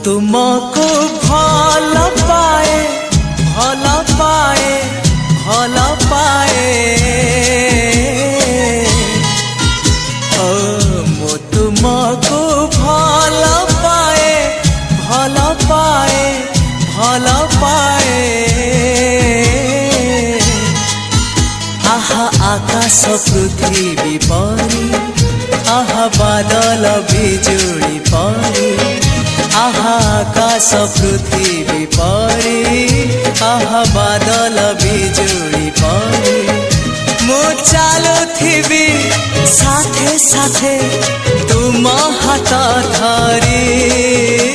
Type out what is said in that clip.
तुमको भल पाए भल पाए भल पाए ओ मो तुमको भल पाए भल पाए भल पाए आहा आकाश पृथ्वी परी आहा बादल बिजुली परी आहा आकाश पृथ्वी परी आहा बादल बिजुली परी मु चालुथिबी साथे साथे तुम हाथ धरी।